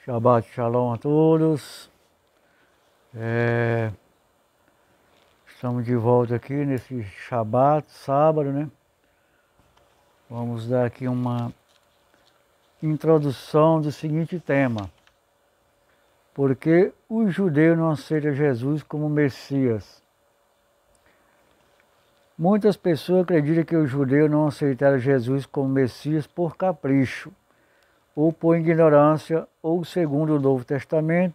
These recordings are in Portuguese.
Shabbat Shalom a todos. Estamos de volta aqui nesse Shabbat, sábado, né? Vamos dar aqui uma introdução do seguinte tema. Por que o judeu não aceita Jesus como Messias? Muitas pessoas acreditam que o judeu não aceitaram Jesus como Messias por capricho, ou por ignorância, ou segundo o Novo Testamento,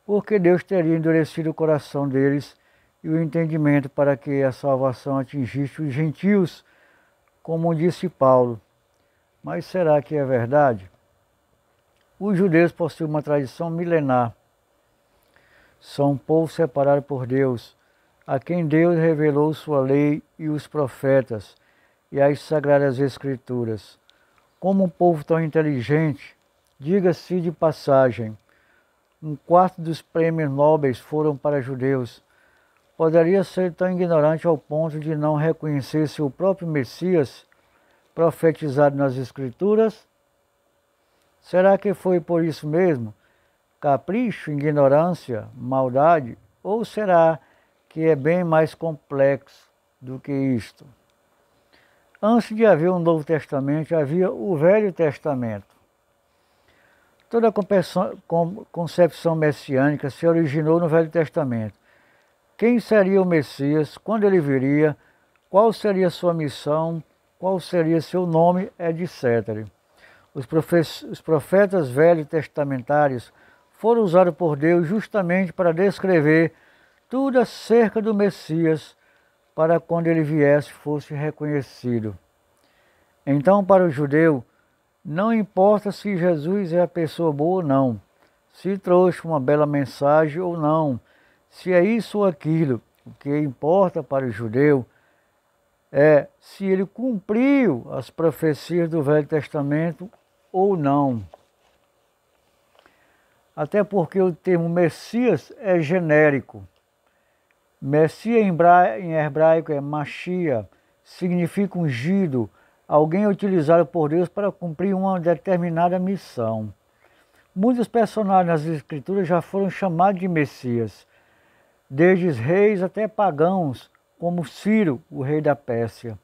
porque Deus teria endurecido o coração deles e o entendimento para que a salvação atingisse os gentios, como disse Paulo. Mas será que é verdade? Os judeus possuem uma tradição milenar. São um povo separado por Deus, a quem Deus revelou sua lei e os profetas e as sagradas escrituras. Como um povo tão inteligente, diga-se de passagem, 1/4 dos prêmios nobres foram para judeus. Poderia ser tão ignorante ao ponto de não reconhecer seu próprio Messias profetizado nas Escrituras? Será que foi por isso mesmo? Capricho, ignorância, maldade? Ou será que é bem mais complexo do que isto? Antes de haver um Novo Testamento, havia o Velho Testamento. Toda a concepção messiânica se originou no Velho Testamento. Quem seria o Messias, quando ele viria, qual seria sua missão, qual seria seu nome, etc. Os profetas velhos testamentários foram usados por Deus justamente para descrever tudo acerca do Messias, para quando ele viesse fosse reconhecido. Então, para o judeu, não importa se Jesus é a pessoa boa ou não, se trouxe uma bela mensagem ou não, se é isso ou aquilo. O que importa para o judeu é se ele cumpriu as profecias do Velho Testamento ou não. Até porque o termo Messias é genérico. Messias em hebraico é Machia, significa ungido, alguém utilizado por Deus para cumprir uma determinada missão. Muitos personagens nas Escrituras já foram chamados de Messias, desde reis até pagãos, como Ciro, o rei da Pérsia.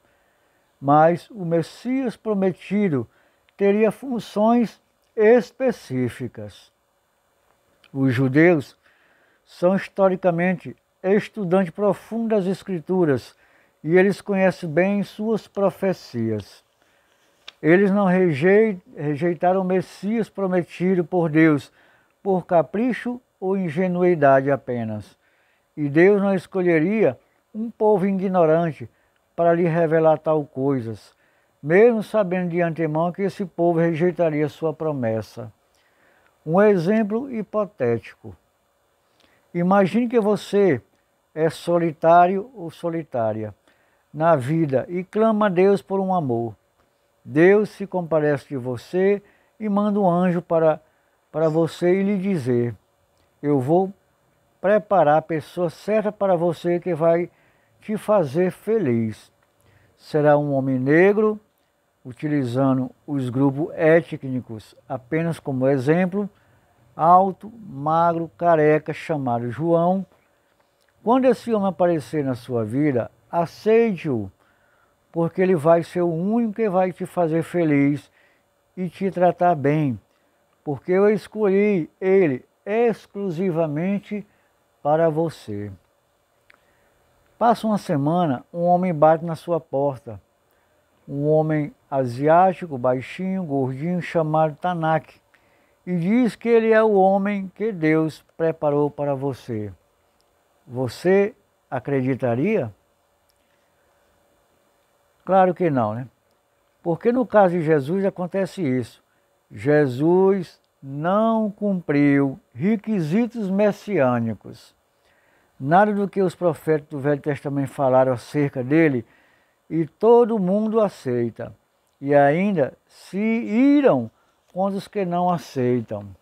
Mas o Messias prometido teria funções específicas. Os judeus são historicamente estudantes profundos das Escrituras e eles conhecem bem suas profecias. Eles não rejeitaram o Messias prometido por Deus por capricho ou ingenuidade apenas. E Deus não escolheria um povo ignorante para lhe revelar tal coisas, mesmo sabendo de antemão que esse povo rejeitaria sua promessa. Um exemplo hipotético. Imagine que você é solitário ou solitária na vida e clama a Deus por um amor. Deus se compadece de você e manda um anjo para você e lhe dizer: eu vou preparar a pessoa certa para você que vai te fazer feliz. Será um homem negro, utilizando os grupos étnicos apenas como exemplo, alto, magro, careca, chamado João. Quando esse homem aparecer na sua vida, aceite-o, porque ele vai ser o único que vai te fazer feliz e te tratar bem, porque eu escolhi ele exclusivamente para você. Passa uma semana, um homem bate na sua porta. Um homem asiático, baixinho, gordinho, chamado Tanak, e diz que ele é o homem que Deus preparou para você. Você acreditaria? Claro que não, né? Porque no caso de Jesus acontece isso. Jesus não cumpriu requisitos messiânicos. Nada do que os profetas do Velho Testamento falaram acerca dele, e todo mundo aceita. E ainda se iram contra os que não aceitam.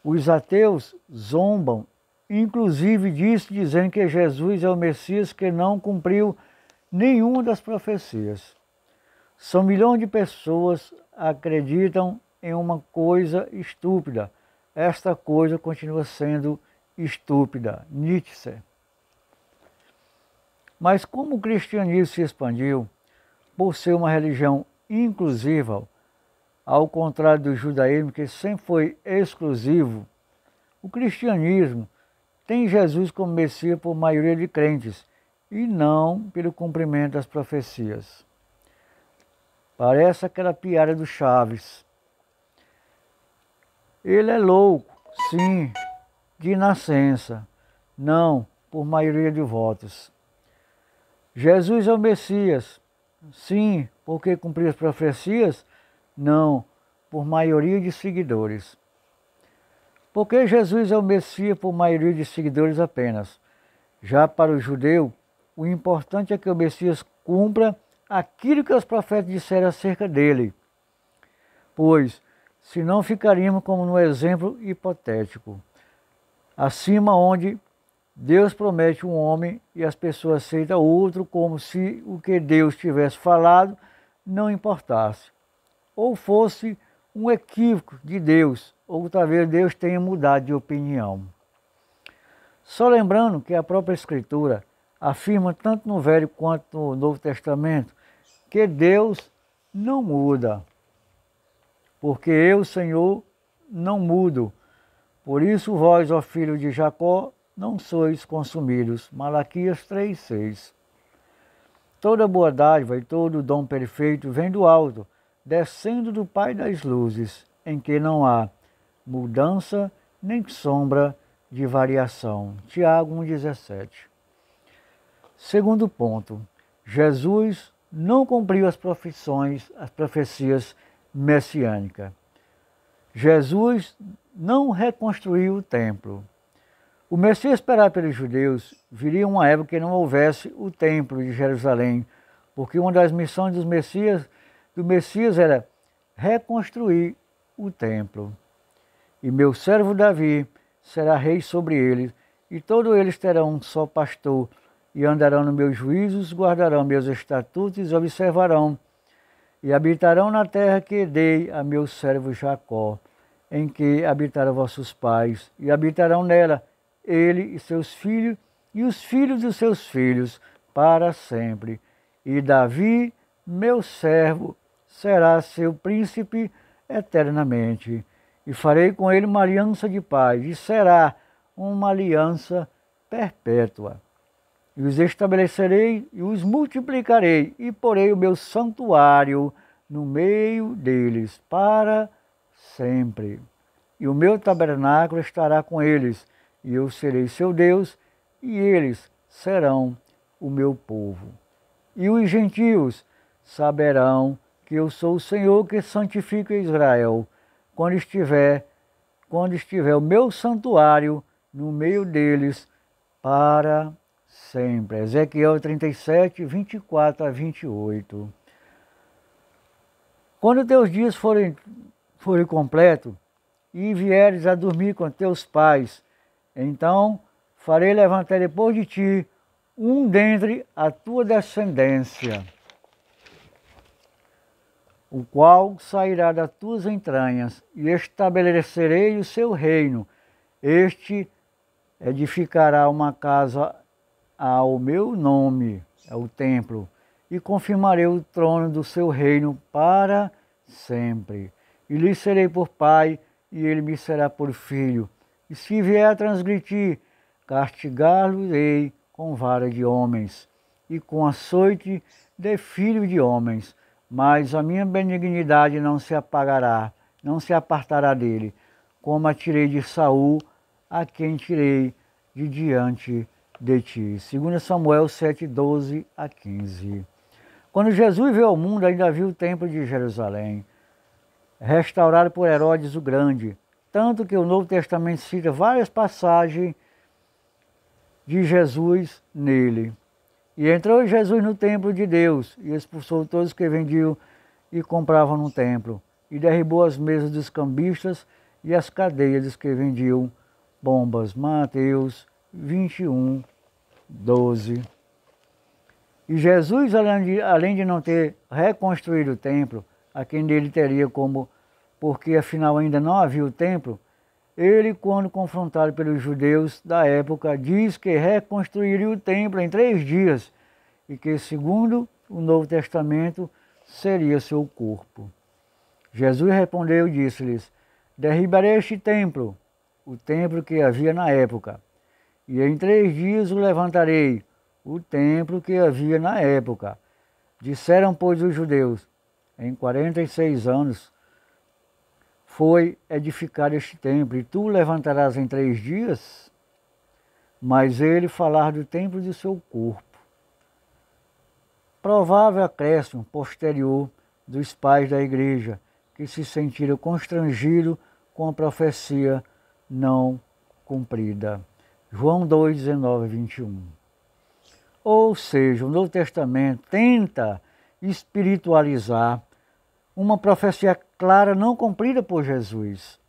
Os ateus zombam, inclusive disso, dizendo que Jesus é o Messias que não cumpriu nenhuma das profecias. São milhões de pessoas que acreditam em uma coisa estúpida. Esta coisa continua sendo estúpida. Nietzsche. Mas como o cristianismo se expandiu, por ser uma religião inclusiva, ao contrário do judaísmo, que sempre foi exclusivo, o cristianismo tem Jesus como Messias por maioria de crentes, e não pelo cumprimento das profecias. Parece aquela piada do Chaves. Ele é louco, sim, de nascença, não por maioria de votos. Jesus é o Messias, sim, porque cumpriu as profecias, não por maioria de seguidores. Porque Jesus é o Messias por maioria de seguidores apenas. Já para o judeu, o importante é que o Messias cumpra aquilo que os profetas disseram acerca dele, pois senão ficaríamos como no exemplo hipotético, acima onde Deus promete um homem e as pessoas aceitam outro como se o que Deus tivesse falado não importasse, ou fosse um equívoco de Deus, ou talvez Deus tenha mudado de opinião. Só lembrando que a própria Escritura afirma, tanto no Velho quanto no Novo Testamento, que Deus não muda, porque eu, Senhor, não mudo. Por isso vós, ó filho de Jacó, não sois consumidos. Malaquias 3,6. Toda boa dádiva e todo dom perfeito vem do alto, descendo do Pai das luzes, em que não há mudança nem sombra de variação. Tiago 1,17. Segundo ponto, Jesus não cumpriu as profecias messiânicas. Jesus não reconstruiu o templo. O Messias esperado pelos judeus viria uma época que não houvesse o templo de Jerusalém, porque uma das missões do Messias era reconstruir o templo. E meu servo Davi será rei sobre eles, e todos eles terão um só pastor, e andarão nos meus juízos, guardarão meus estatutos e observarão, e habitarão na terra que dei a meu servo Jacó, em que habitaram vossos pais, e habitarão nela, ele e seus filhos, e os filhos dos seus filhos, para sempre. E Davi, meu servo, será seu príncipe eternamente. E farei com ele uma aliança de paz, e será uma aliança perpétua. E os estabelecerei e os multiplicarei, e porei o meu santuário no meio deles, para sempre. E o meu tabernáculo estará com eles, e eu serei seu Deus, e eles serão o meu povo. E os gentios saberão que eu sou o Senhor que santifica Israel, quando estiver o meu santuário no meio deles, para sempre. Ezequiel 37, 24 a 28. Quando teus dias forem completos, e vieres a dormir com teus pais, então farei levantar depois de ti um dentre a tua descendência, o qual sairá das tuas entranhas, e estabelecerei o seu reino. Este edificará uma casa ao meu nome, é o templo, e confirmarei o trono do seu reino para sempre. E lhe serei por pai, e ele me será por filho. E se vier a transgredir, castigá-lo-ei com vara de homens, e com açoite de filho de homens. Mas a minha benignidade não se apagará, não se apartará dele, como a tirei de Saul, a quem tirei de diante de ti. 2 Samuel 7, 12 a 15. Quando Jesus veio ao mundo, ainda viu o templo de Jerusalém, restaurado por Herodes o Grande, tanto que o Novo Testamento cita várias passagens de Jesus nele. E entrou Jesus no templo de Deus, e expulsou todos que vendiam e compravam no templo, e derribou as mesas dos cambistas e as cadeias dos que vendiam bombas. Mateus 21, 12. E Jesus, além de não ter reconstruído o templo, a quem dele teria como, porque afinal ainda não havia o templo, ele, quando confrontado pelos judeus da época, diz que reconstruiria o templo em 3 dias e que, segundo o Novo Testamento, seria seu corpo. Jesus respondeu e disse-lhes: derribarei este templo, o templo que havia na época, e em 3 dias o levantarei, o templo que havia na época. Disseram, pois, os judeus: em 46 anos foi edificado este templo, e tu o levantarás em 3 dias? Mas ele falar do templo de seu corpo. Provável acréscimo posterior dos pais da igreja, que se sentiram constrangidos com a profecia não cumprida. João 2, 19 e 21. Ou seja, o Novo Testamento tenta espiritualizar uma profecia clara não cumprida por Jesus.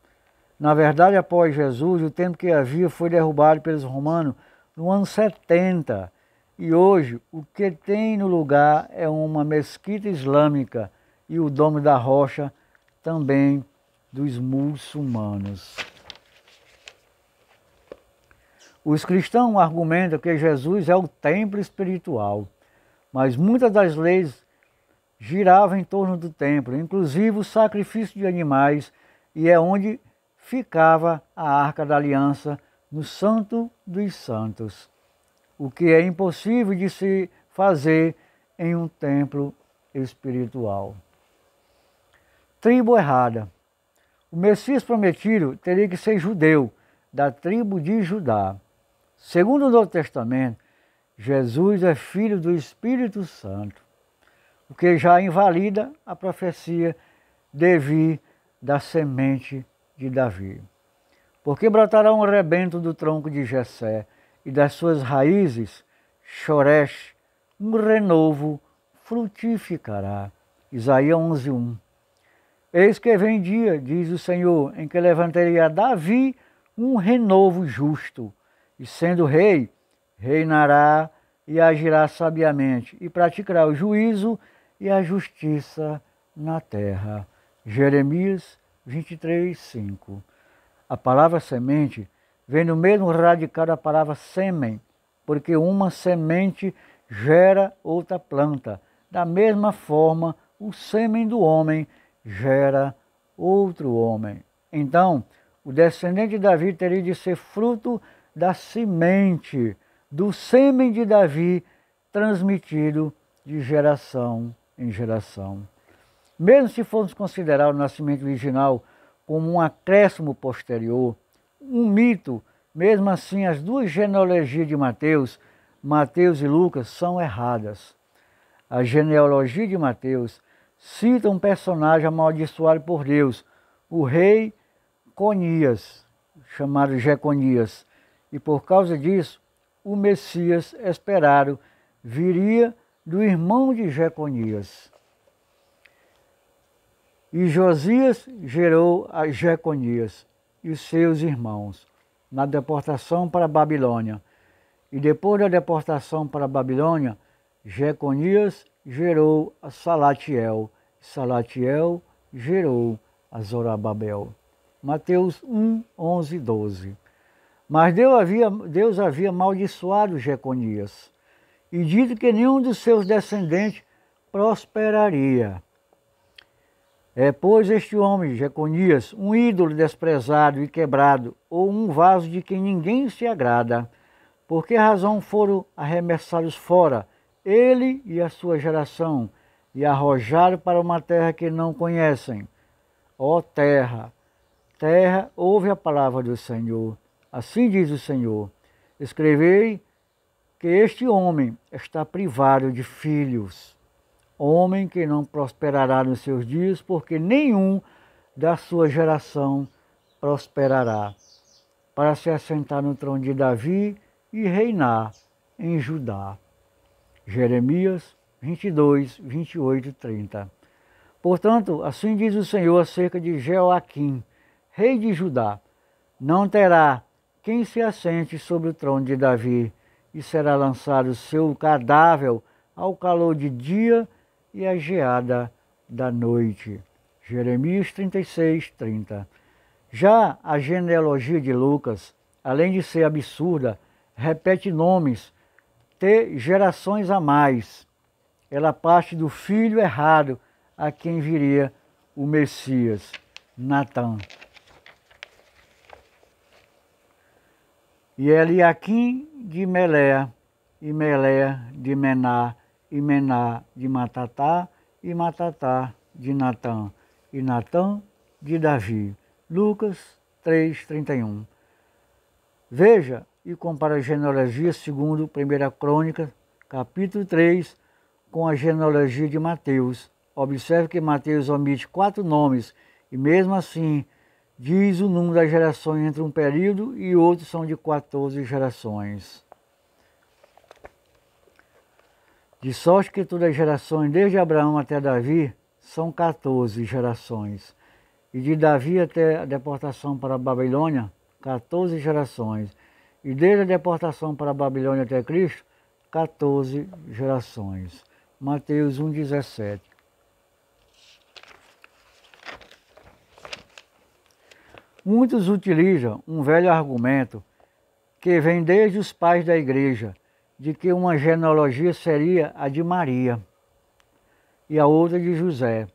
Na verdade, após Jesus, o templo que havia foi derrubado pelos romanos no ano 70. E hoje, o que tem no lugar é uma mesquita islâmica e o Domo da Rocha também dos muçulmanos. Os cristãos argumentam que Jesus é o templo espiritual, mas muitas das leis giravam em torno do templo, inclusive o sacrifício de animais, e é onde ficava a Arca da Aliança, no Santo dos Santos, o que é impossível de se fazer em um templo espiritual. Tribo errada. O Messias prometido teria que ser judeu, da tribo de Judá. Segundo o Novo Testamento, Jesus é filho do Espírito Santo, o que já invalida a profecia de vir da semente de Davi. Porque brotará um rebento do tronco de Jessé, e das suas raízes, Xoresh, um renovo frutificará. Isaías 11:1. Eis que vem dia, diz o Senhor, em que levantarei a Davi um renovo justo, e sendo rei, reinará e agirá sabiamente, e praticará o juízo e a justiça na terra. Jeremias 23:5. A palavra semente vem no mesmo radical da palavra sêmen, porque uma semente gera outra planta. Da mesma forma, o sêmen do homem gera outro homem. Então, o descendente de Davi teria de ser fruto da semente, do sêmen de Davi, transmitido de geração em geração. Mesmo se formos considerar o nascimento original como um acréscimo posterior, um mito, mesmo assim as 2 genealogias de Mateus e Lucas, são erradas. A genealogia de Mateus cita um personagem amaldiçoado por Deus, o rei Conias, chamado Jeconias, e por causa disso, o Messias esperado viria do irmão de Jeconias. E Josias gerou a Jeconias e seus irmãos na deportação para a Babilônia. E depois da deportação para a Babilônia, Jeconias gerou a Salatiel. Salatiel gerou a Zorobabel. Mateus 1, 11 e 12. Mas Deus havia amaldiçoado Jeconias e dito que nenhum dos seus descendentes prosperaria. Pois este homem, Jeconias, um ídolo desprezado e quebrado, ou um vaso de quem ninguém se agrada. Por que razão foram arremessados fora, ele e a sua geração, e arrojados para uma terra que não conhecem? Ó terra, terra, ouve a palavra do Senhor. Assim diz o Senhor: escrevei que este homem está privado de filhos, homem que não prosperará nos seus dias, porque nenhum da sua geração prosperará, para se assentar no trono de Davi e reinar em Judá. Jeremias 22, 28 e 30. Portanto, assim diz o Senhor acerca de Jeoaquim, rei de Judá: não terá quem se assente sobre o trono de Davi, e será lançado seu cadáver ao calor de dia e à geada da noite. Jeremias 36, 30. Já a genealogia de Lucas, além de ser absurda, repete nomes, ter gerações a mais. Ela parte do filho errado a quem viria o Messias, Natã. E Eliaquim de Melea, e Melea de Mená, e Mená de Matatá, e Matatá de Natã, e Natã de Davi. Lucas 3:31. Veja e compara a genealogia segundo 1 Crônica, capítulo 3, com a genealogia de Mateus. Observe que Mateus omite 4 nomes, e mesmo assim diz o número das gerações entre um período e outro são de 14 gerações. De sorte que todas as gerações, desde Abraão até Davi, são 14 gerações. E de Davi até a deportação para a Babilônia, 14 gerações. E desde a deportação para a Babilônia até Cristo, 14 gerações. Mateus 1,17. Muitos utilizam um velho argumento que vem desde os pais da igreja, de que uma genealogia seria a de Maria e a outra de José.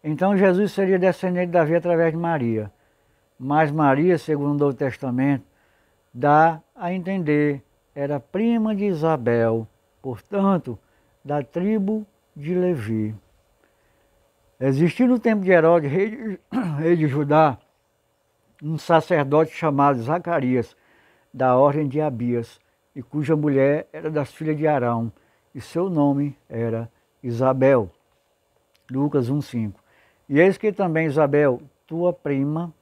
Então Jesus seria descendente de Davi através de Maria. Mas Maria, segundo o Novo Testamento, dá a entender, era prima de Isabel, portanto, da tribo de Levi. Existia no tempo de Herodes, rei de Judá, um sacerdote chamado Zacarias, da ordem de Abias, e cuja mulher era das filhas de Arão, e seu nome era Isabel. Lucas 1,5. E eis que também Isabel, tua prima,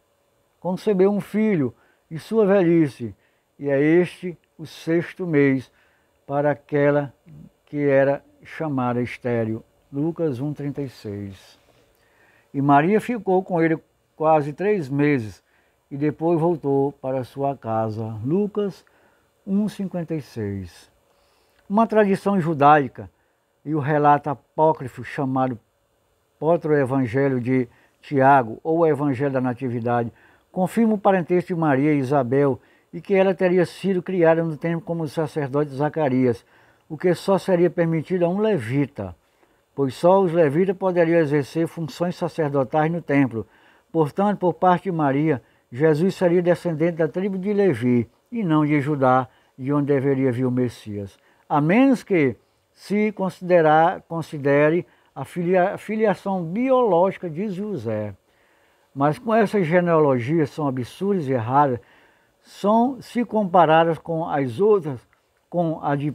concebeu um filho de sua velhice, e é este o 6º mês para aquela que era chamada estéril. Lucas 1,36. E Maria ficou com ele quase 3 meses, e depois voltou para sua casa. Lucas 1,56. Uma tradição judaica e o relato apócrifo chamado Proto-Evangelho de Tiago, ou o Evangelho da Natividade, confirma o parentesco de Maria e Isabel e que ela teria sido criada no tempo como sacerdote Zacarias, o que só seria permitido a um levita, pois só os levitas poderiam exercer funções sacerdotais no templo. Portanto, por parte de Maria, Jesus seria descendente da tribo de Levi e não de Judá, de onde deveria vir o Messias. A menos que se considere a filiação biológica de José. Mas com essas genealogias são absurdas e erradas, se comparadas com as outras, com a de 1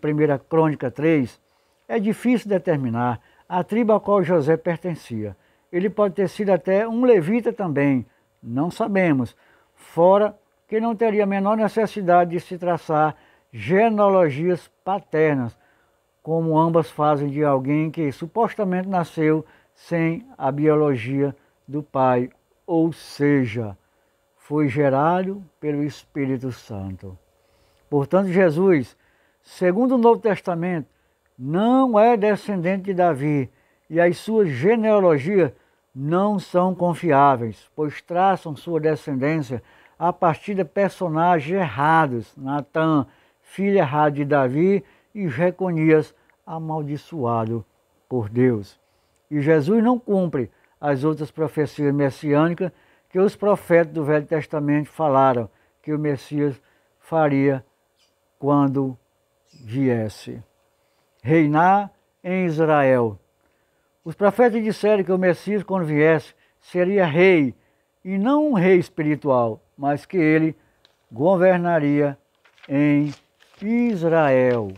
Crônica 3, é difícil determinar a tribo a qual José pertencia. Ele pode ter sido até um levita também, não sabemos, fora que não teria a menor necessidade de se traçar genealogias paternas, como ambas fazem de alguém que supostamente nasceu sem a biologia do pai, ou seja, foi gerado pelo Espírito Santo. Portanto, Jesus, segundo o Novo Testamento, não é descendente de Davi, e as suas genealogias não são confiáveis, pois traçam sua descendência a partir de personagens errados, Natã, filho errado de Davi, e Jeconias, amaldiçoado por Deus. E Jesus não cumpre as outras profecias messiânicas que os profetas do Velho Testamento falaram que o Messias faria quando viesse. Reinar em Israel. Os profetas disseram que o Messias, quando viesse, seria rei, e não um rei espiritual, mas que ele governaria em Israel.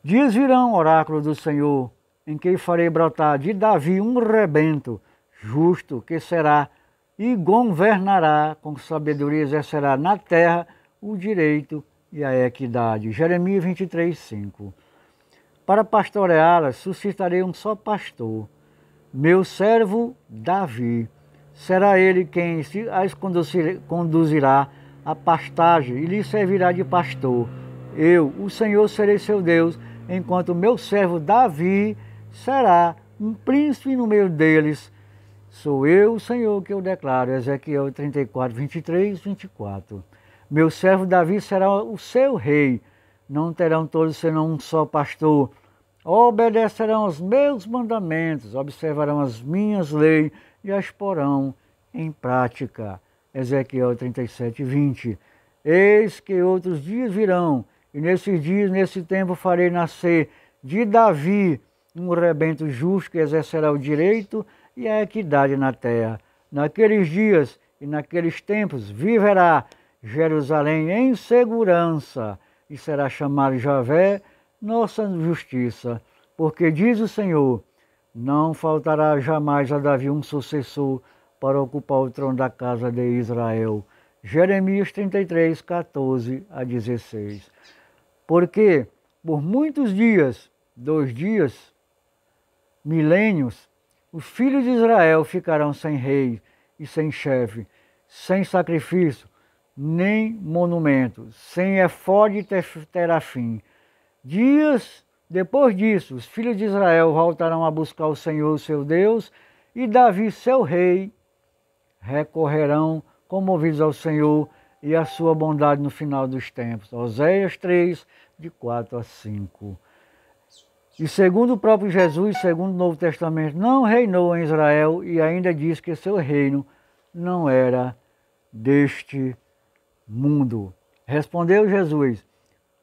Dias virão, oráculo do Senhor, em que farei brotar de Davi um rebento justo, que será e governará com sabedoria, exercerá na terra o direito e a equidade. Jeremias 23:5. Para pastoreá-las, suscitarei um só pastor, meu servo Davi. Será ele quem as conduzirá à pastagem e lhe servirá de pastor. Eu, o Senhor, serei seu Deus, enquanto o meu servo Davi será um príncipe no meio deles. Sou eu, o Senhor, que eu declaro. Ezequiel 34, 23, 24. Meu servo Davi será o seu rei. Não terão todos senão um só pastor. Obedecerão aos meus mandamentos, observarão as minhas leis e as porão em prática. Ezequiel 37, 20. Eis que outros dias virão, e nesses dias, nesse tempo, farei nascer de Davi um rebento justo que exercerá o direito e a equidade na terra. Naqueles dias e naqueles tempos viverá Jerusalém em segurança e será chamado Javé, nossa justiça. Porque diz o Senhor, não faltará jamais a Davi um sucessor para ocupar o trono da casa de Israel. Jeremias 33, 14 a 16. Porque por muitos dias, 2 dias, milênios, os filhos de Israel ficarão sem rei e sem chefe, sem sacrifício, nem monumento, sem efode e terafim. Dias depois disso, os filhos de Israel voltarão a buscar o Senhor, seu Deus, e Davi, seu rei, recorrerão comovidos ao Senhor e à sua bondade no final dos tempos. Oséias 3, de 4 a 5. E segundo o próprio Jesus, segundo o Novo Testamento, não reinou em Israel e ainda diz que seu reino não era deste mundo. Respondeu Jesus,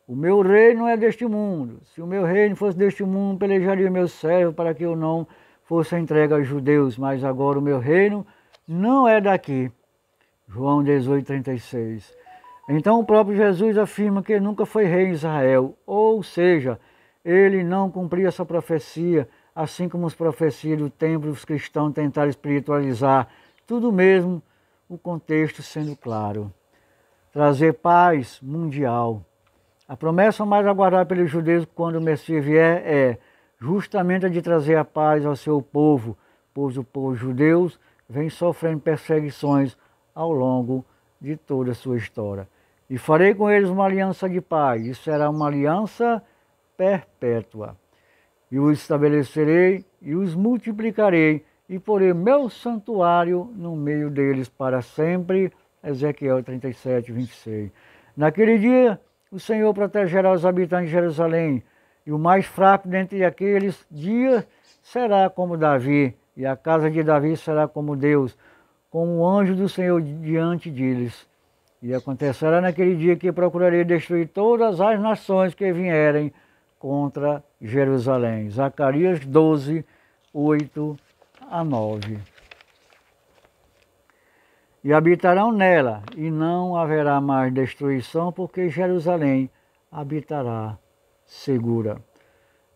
o meu reino não é deste mundo. Se o meu reino fosse deste mundo, pelejaria meu servo para que eu não fosse entregue aos judeus, mas agora o meu reino não é daqui. João 18, 36. Então o próprio Jesus afirma que nunca foi rei em Israel, ou seja, ele não cumpria essa profecia, assim como as profecias do templo dos cristãos tentaram espiritualizar, tudo mesmo o contexto sendo claro. Trazer paz mundial. A promessa mais aguardada pelos judeus quando o Messias vier é justamente a de trazer a paz ao seu povo, pois o povo judeu vem sofrendo perseguições ao longo de toda a sua história. E farei com eles uma aliança de paz, e será uma aliança perpétua. E os estabelecerei e os multiplicarei, e porei meu santuário no meio deles para sempre. Ezequiel 37, 26. Naquele dia, o Senhor protegerá os habitantes de Jerusalém, e o mais fraco dentre aqueles dias será como Davi, e a casa de Davi será como Deus, como o anjo do Senhor diante deles. E acontecerá naquele dia que procurarei destruir todas as nações que vierem contra Jerusalém. Zacarias 12, 8 a 9. E habitarão nela, e não haverá mais destruição, porque Jerusalém habitará segura.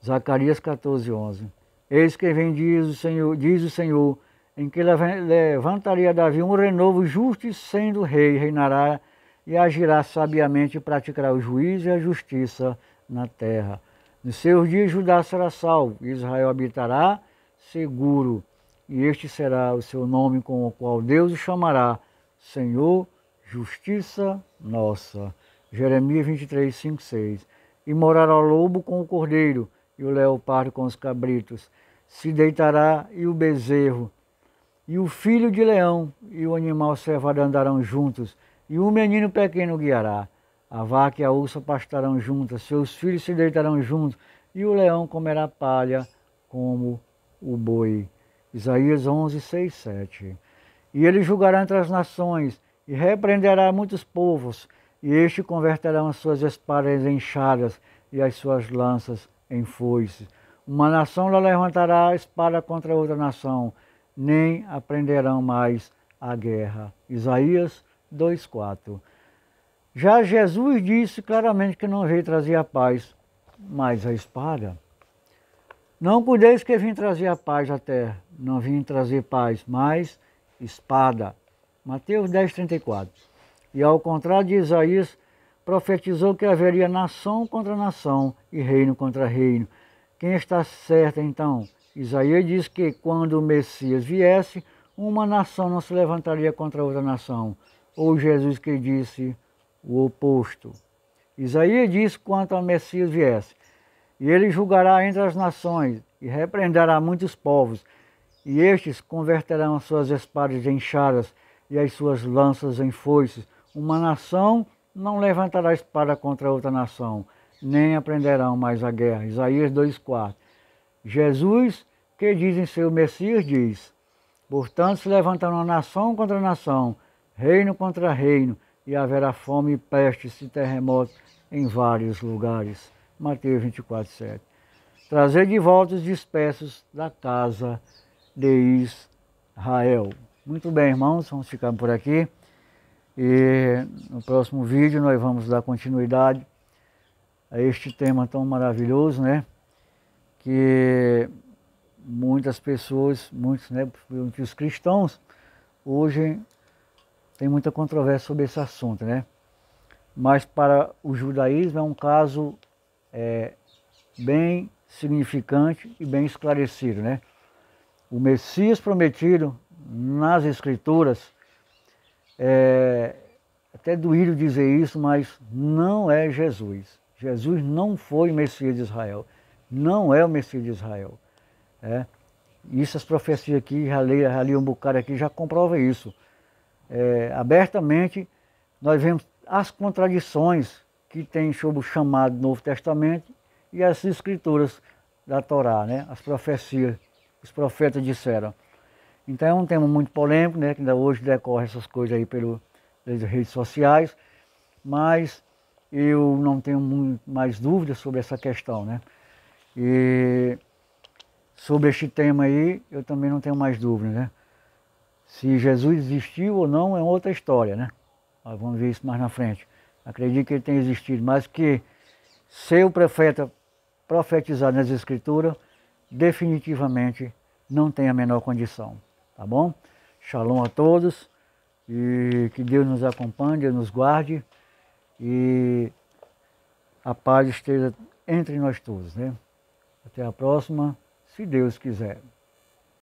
Zacarias 14, 11. Eis que vem, diz o Senhor, em que levantaria Davi um renovo justo e sendo rei, reinará e agirá sabiamente e praticará o juízo e a justiça na terra. Nos seus dias Judá será salvo, Israel habitará seguro, e este será o seu nome com o qual Deus o chamará, Senhor, justiça nossa. Jeremias 23, 5, 6. E morará o lobo com o cordeiro, e o leopardo com os cabritos. Se deitará e o bezerro, e o filho de leão e o animal cevado andarão juntos, e o menino pequeno guiará. A vaca e a ursa pastarão juntas, seus filhos se deitarão juntos, e o leão comerá palha como o boi. Isaías 11, 6, 7. E ele julgará entre as nações, e repreenderá muitos povos, e este converterão as suas espadas em enxadas, e as suas lanças em foices. Uma nação lá levantará a espada contra outra nação, nem aprenderão mais a guerra. Isaías 2,4. Já Jesus disse claramente que não veio trazer a paz, mas a espada. Não cuideis que vim trazer a paz à terra, não vim trazer paz, mas espada. Mateus 10,34. E ao contrário de Isaías, profetizou que haveria nação contra nação e reino contra reino. Quem está certo então? Isaías diz que quando o Messias viesse, uma nação não se levantaria contra outra nação. Ou Jesus que disse o oposto. Isaías diz quanto ao Messias viesse. E ele julgará entre as nações e repreenderá muitos povos, e estes converterão as suas espadas em enxadas e as suas lanças em foices. Uma nação não levantará espada contra outra nação, nem aprenderão mais a guerra. Isaías 2,4. Jesus, que dizem ser o Messias, diz: portanto se levantarão nação contra nação, reino contra reino, e haverá fome, pestes e terremotos em vários lugares. Mateus 24,7. Trazer de volta os dispersos da casa de Israel. Muito bem, irmãos, vamos ficar por aqui. E no próximo vídeo nós vamos dar continuidade a este tema tão maravilhoso, né? Que muitas pessoas, muitos cristãos, hoje tem muita controvérsia sobre esse assunto, né? Mas para o judaísmo é um caso bem significante e bem esclarecido, né? O Messias prometido nas Escrituras, até doído dizer isso, mas não é Jesus. Jesus não foi o Messias de Israel, não é o Messias de Israel. Isso as profecias aqui, já li um bocado aqui, já comprova isso. Abertamente, nós vemos as contradições que tem sobre o chamado Novo Testamento e as Escrituras da Torá, né? As profecias, os profetas disseram. Então é um tema muito polêmico, né? Que ainda hoje decorre essas coisas aí pelas redes sociais, mas eu não tenho muito mais dúvidas sobre essa questão, né? E sobre este tema aí, eu também não tenho mais dúvidas, né? Se Jesus existiu ou não é outra história, né? Nós vamos ver isso mais na frente. Acredito que ele tenha existido, mas que ser o profeta profetizado nas Escrituras, definitivamente não tem a menor condição, tá bom? Shalom a todos e que Deus nos acompanhe, Deus nos guarde e a paz esteja entre nós todos, né? Até a próxima, se Deus quiser.